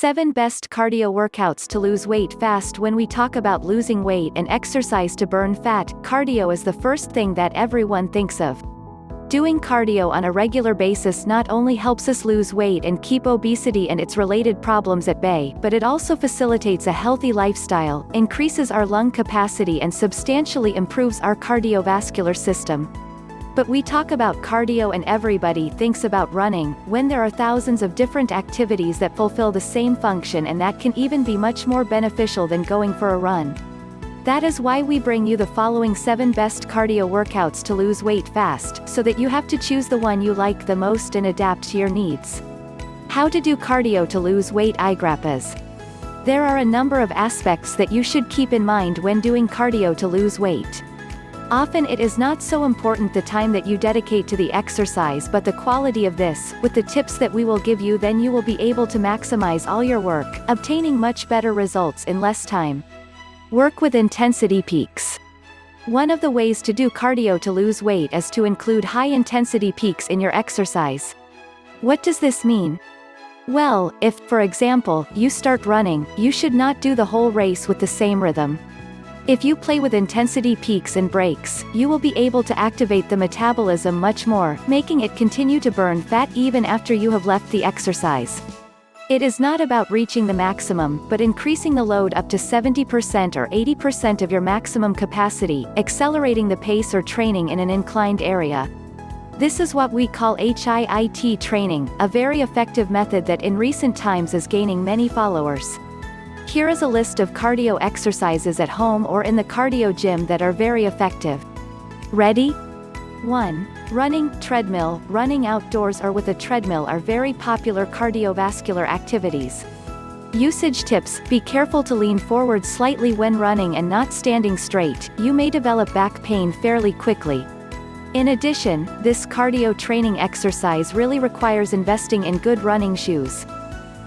7 Best Cardio Workouts to Lose Weight Fast. When we talk about losing weight and exercise to burn fat, cardio is the first thing that everyone thinks of. Doing cardio on a regular basis not only helps us lose weight and keep obesity and its related problems at bay, but it also facilitates a healthy lifestyle, increases our lung capacity and substantially improves our cardiovascular system. But we talk about cardio and everybody thinks about running, when there are thousands of different activities that fulfill the same function and that can even be much more beneficial than going for a run. That is why we bring you the following 7 best cardio workouts to lose weight fast, so that you have to choose the one you like the most and adapt to your needs. How to do cardio to lose weight. Igrapas. There are a number of aspects that you should keep in mind when doing cardio to lose weight. Often it is not so important the time that you dedicate to the exercise but the quality of this. With the tips that we will give you, then you will be able to maximize all your work, obtaining much better results in less time. Work with intensity peaks. One of the ways to do cardio to lose weight is to include high-intensity peaks in your exercise. What does this mean? Well, if, for example, you start running, you should not do the whole race with the same rhythm. If you play with intensity peaks and breaks, you will be able to activate the metabolism much more, making it continue to burn fat even after you have left the exercise. It is not about reaching the maximum, but increasing the load up to 70% or 80% of your maximum capacity, accelerating the pace or training in an inclined area. This is what we call HIIT training, a very effective method that in recent times is gaining many followers. Here is a list of cardio exercises at home or in the cardio gym that are very effective. Ready? 1. Running. Treadmill. Running outdoors or with a treadmill are very popular cardiovascular activities. Usage tips. Be careful to lean forward slightly when running and not standing straight, you may develop back pain fairly quickly. In addition, this cardio training exercise really requires investing in good running shoes.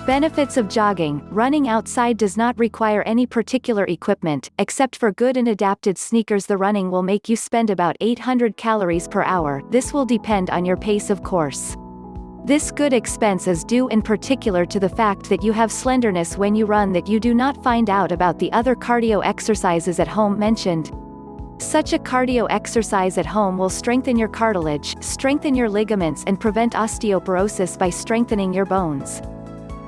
Benefits of jogging. Running outside does not require any particular equipment, except for good and adapted sneakers. The running will make you spend about 800 calories per hour. This will depend on your pace, of course. This good expense is due in particular to the fact that you have slenderness when you run that you do not find out about the other cardio exercises at home mentioned. Such a cardio exercise at home will strengthen your cartilage, strengthen your ligaments and prevent osteoporosis by strengthening your bones.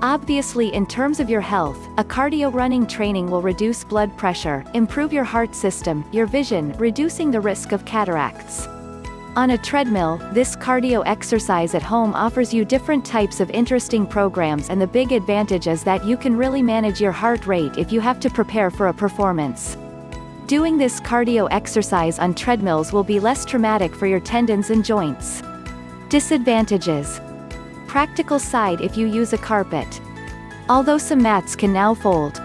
Obviously, in terms of your health, a cardio running training will reduce blood pressure, improve your heart system, your vision, reducing the risk of cataracts. On a treadmill, this cardio exercise at home offers you different types of interesting programs, and the big advantage is that you can really manage your heart rate if you have to prepare for a performance. Doing this cardio exercise on treadmills will be less traumatic for your tendons and joints. Disadvantages. Practical side. If you use a carpet. Although some mats can now fold,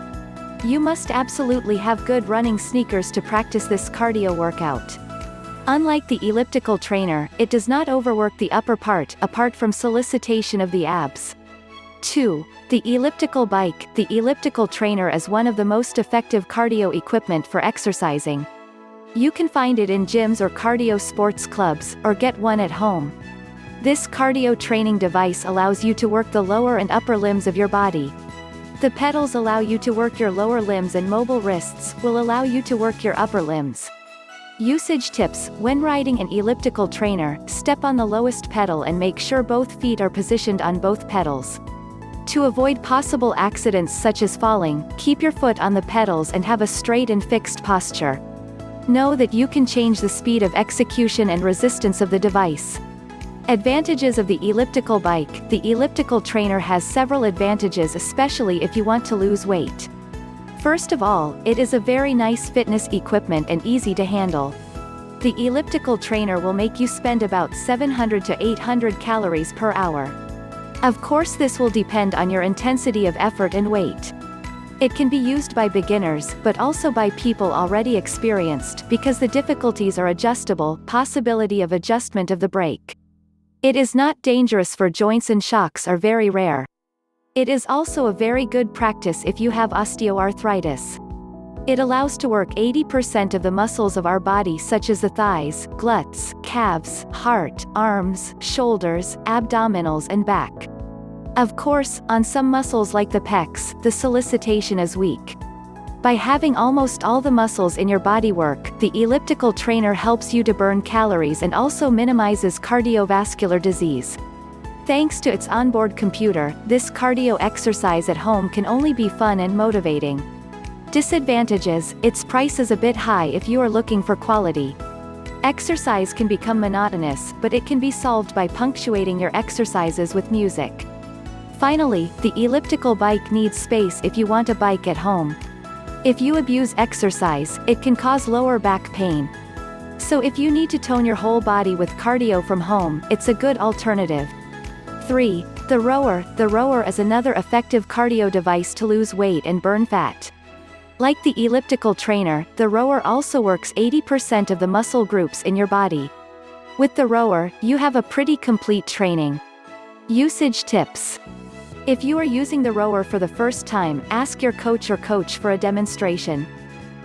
you must absolutely have good running sneakers to practice this cardio workout. Unlike the elliptical trainer, it does not overwork the upper part, apart from solicitation of the abs. 2. The elliptical bike. The elliptical trainer is one of the most effective cardio equipment for exercising. You can find it in gyms or cardio sports clubs, or get one at home. This cardio training device allows you to work the lower and upper limbs of your body. The pedals allow you to work your lower limbs and mobile wrists will allow you to work your upper limbs. Usage tips. When riding an elliptical trainer, step on the lowest pedal and make sure both feet are positioned on both pedals. To avoid possible accidents such as falling, keep your foot on the pedals and have a straight and fixed posture. Know that you can change the speed of execution and resistance of the device. Advantages of the elliptical bike. The elliptical trainer has several advantages, especially if you want to lose weight. First of all, it is a very nice fitness equipment and easy to handle. The elliptical trainer will make you spend about 700 to 800 calories per hour. Of course, this will depend on your intensity of effort and weight. It can be used by beginners, but also by people already experienced, because the difficulties are adjustable. Possibility of adjustment of the brake. It is not dangerous for joints and shocks are very rare. It is also a very good practice if you have osteoarthritis. It allows to work 80% of the muscles of our body, such as the thighs, gluts, calves, heart, arms, shoulders, abdominals and back. Of course, on some muscles like the pecs, the solicitation is weak. By having almost all the muscles in your body work, the elliptical trainer helps you to burn calories and also minimizes cardiovascular disease. Thanks to its onboard computer, this cardio exercise at home can only be fun and motivating. Disadvantages: its price is a bit high if you are looking for quality. Exercise can become monotonous, but it can be solved by punctuating your exercises with music. Finally, the elliptical bike needs space if you want a bike at home. If you abuse exercise, it can cause lower back pain. So if you need to tone your whole body with cardio from home, it's a good alternative. 3. The rower. The rower is another effective cardio device to lose weight and burn fat. Like the elliptical trainer, the rower also works 80% of the muscle groups in your body. With the rower, you have a pretty complete training. Usage tips. If you are using the rower for the first time, ask your coach for a demonstration.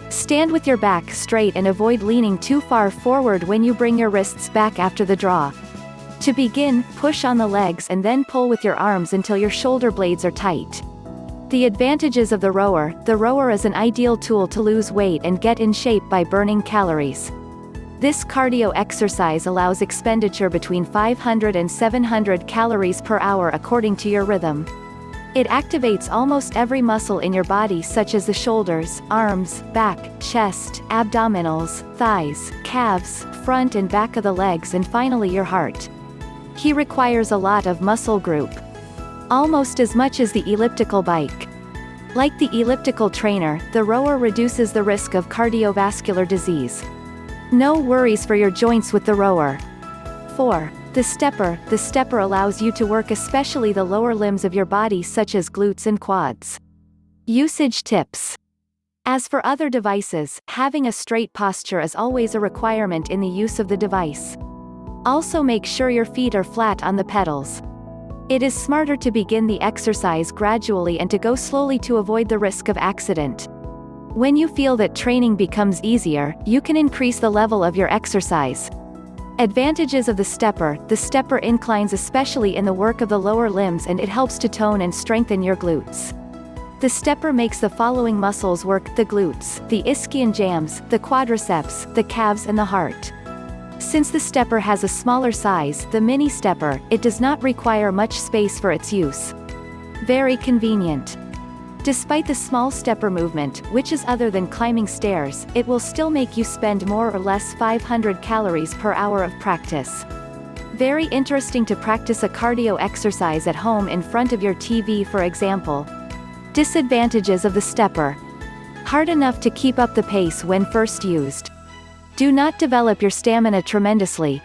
Stand with your back straight and avoid leaning too far forward when you bring your wrists back after the draw. To begin, push on the legs and then pull with your arms until your shoulder blades are tight. The advantages of the rower is an ideal tool to lose weight and get in shape by burning calories. This cardio exercise allows expenditure between 500 and 700 calories per hour according to your rhythm. It activates almost every muscle in your body such as the shoulders, arms, back, chest, abdominals, thighs, calves, front and back of the legs and finally your heart. He requires a lot of muscle group. Almost as much as the elliptical bike. Like the elliptical trainer, the rower reduces the risk of cardiovascular disease. No worries for your joints with the rower. 4. The stepper. The stepper allows you to work especially the lower limbs of your body such as glutes and quads. Usage tips. As for other devices, having a straight posture is always a requirement in the use of the device. Also make sure your feet are flat on the pedals. It is smarter to begin the exercise gradually and to go slowly to avoid the risk of accident. When you feel that training becomes easier, you can increase the level of your exercise. Advantages of the stepper. The stepper inclines especially in the work of the lower limbs and it helps to tone and strengthen your glutes. The stepper makes the following muscles work: the glutes, the ischion jambs, the quadriceps, the calves and the heart. Since the stepper has a smaller size, the mini stepper, it does not require much space for its use. Very convenient. Despite the small stepper movement, which is other than climbing stairs, it will still make you spend more or less 500 calories per hour of practice. Very interesting to practice a cardio exercise at home in front of your TV for example. Disadvantages of the stepper. Hard enough to keep up the pace when first used. Do not develop your stamina tremendously.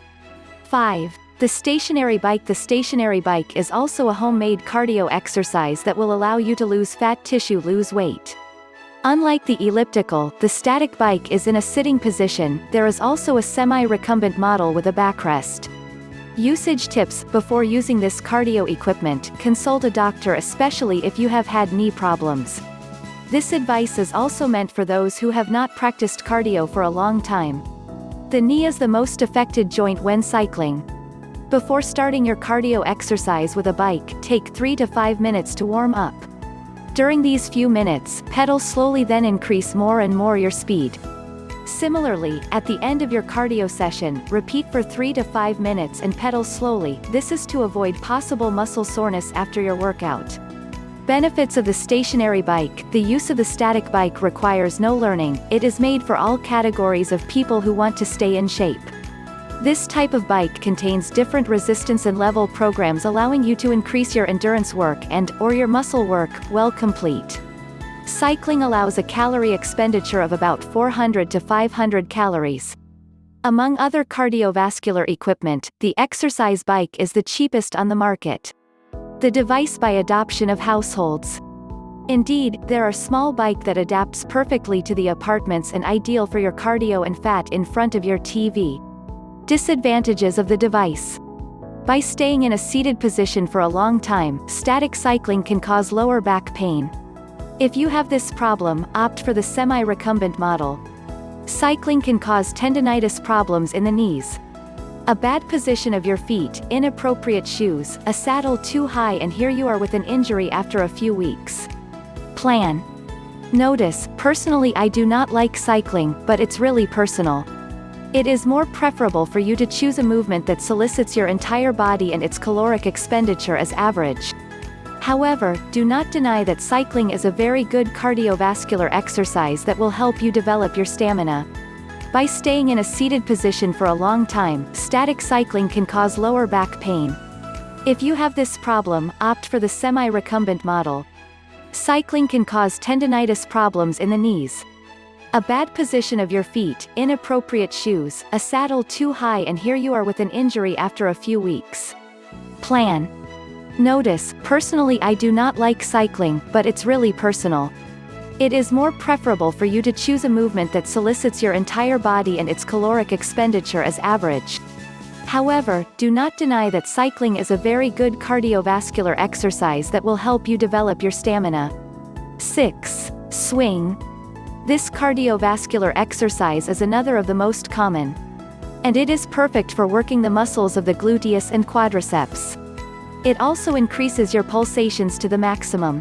5. The stationary bike. The stationary bike is also a homemade cardio exercise that will allow you to lose fat tissue, lose weight. Unlike the elliptical, the static bike is in a sitting position. There is also a semi-recumbent model with a backrest. Usage tips. Before using this cardio equipment, consult a doctor especially if you have had knee problems. This advice is also meant for those who have not practiced cardio for a long time. The knee is the most affected joint when cycling. Before starting your cardio exercise with a bike, take 3 to 5 minutes to warm up. During these few minutes, pedal slowly, then increase more and more your speed. Similarly, at the end of your cardio session, repeat for 3 to 5 minutes and pedal slowly. This is to avoid possible muscle soreness after your workout. Benefits of the stationary bike. The use of the static bike requires no learning. It is made for all categories of people who want to stay in shape. This type of bike contains different resistance and level programs allowing you to increase your endurance work and/or your muscle work, while complete. Cycling allows a calorie expenditure of about 400 to 500 calories. Among other cardiovascular equipment, the exercise bike is the cheapest on the market. The device by adoption of households. Indeed, there are small bike that adapts perfectly to the apartments and ideal for your cardio and fat in front of your TV. Disadvantages of the device. By staying in a seated position for a long time, static cycling can cause lower back pain. If you have this problem, opt for the semi-recumbent model. Cycling can cause tendinitis problems in the knees. A bad position of your feet, inappropriate shoes, a saddle too high, and here you are with an injury after a few weeks. Plan. Notice, personally I do not like cycling, but it's really personal. It is more preferable for you to choose a movement that solicits your entire body and its caloric expenditure as average. However, do not deny that cycling is a very good cardiovascular exercise that will help you develop your stamina. By staying in a seated position for a long time, static cycling can cause lower back pain. If you have this problem, opt for the semi-recumbent model. Cycling can cause tendinitis problems in the knees. A bad position of your feet, inappropriate shoes, a saddle too high, and here you are with an injury after a few weeks. Plan. Notice, personally I do not like cycling, but it's really personal. It is more preferable for you to choose a movement that solicits your entire body and its caloric expenditure as average. However, do not deny that cycling is a very good cardiovascular exercise that will help you develop your stamina. 6. Swing. This cardiovascular exercise is another of the most common. And it is perfect for working the muscles of the gluteus and quadriceps. It also increases your pulsations to the maximum.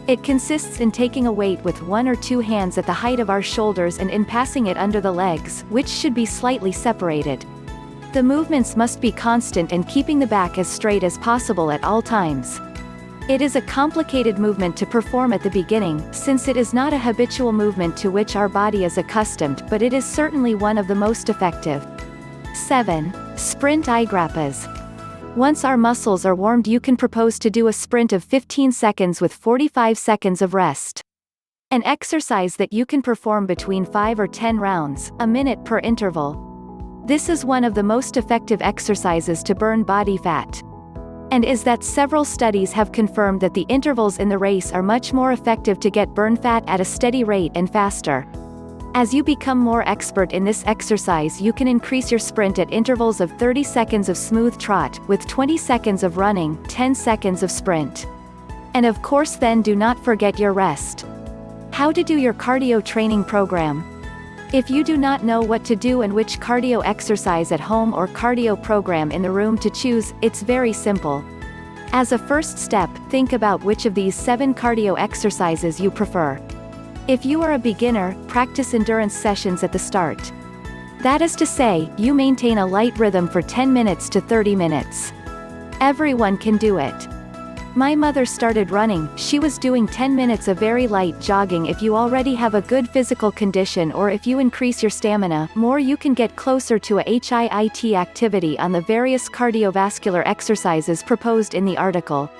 It consists in taking a weight with one or two hands at the height of our shoulders and in passing it under the legs, which should be slightly separated. The movements must be constant and keeping the back as straight as possible at all times. It is a complicated movement to perform at the beginning, since it is not a habitual movement to which our body is accustomed, but it is certainly one of the most effective. 7. Sprint igrappas. Once our muscles are warmed, you can propose to do a sprint of 15 seconds with 45 seconds of rest. An exercise that you can perform between 5 or 10 rounds, a minute per interval. This is one of the most effective exercises to burn body fat. And is that several studies have confirmed that the intervals in the race are much more effective to get burn fat at a steady rate and faster. As you become more expert in this exercise, you can increase your sprint at intervals of 30 seconds of smooth trot, with 20 seconds of running, 10 seconds of sprint. And of course then do not forget your rest. How to do your cardio training program. If you do not know what to do and which cardio exercise at home or cardio program in the room to choose, it's very simple. As a first step, think about which of these 7 cardio exercises you prefer. If you are a beginner, practice endurance sessions at the start. That is to say, you maintain a light rhythm for 10 minutes to 30 minutes. Everyone can do it. My mother started running, she was doing 10 minutes of very light jogging. If you already have a good physical condition or if you increase your stamina more, you can get closer to a HIIT activity on the various cardiovascular exercises proposed in the article.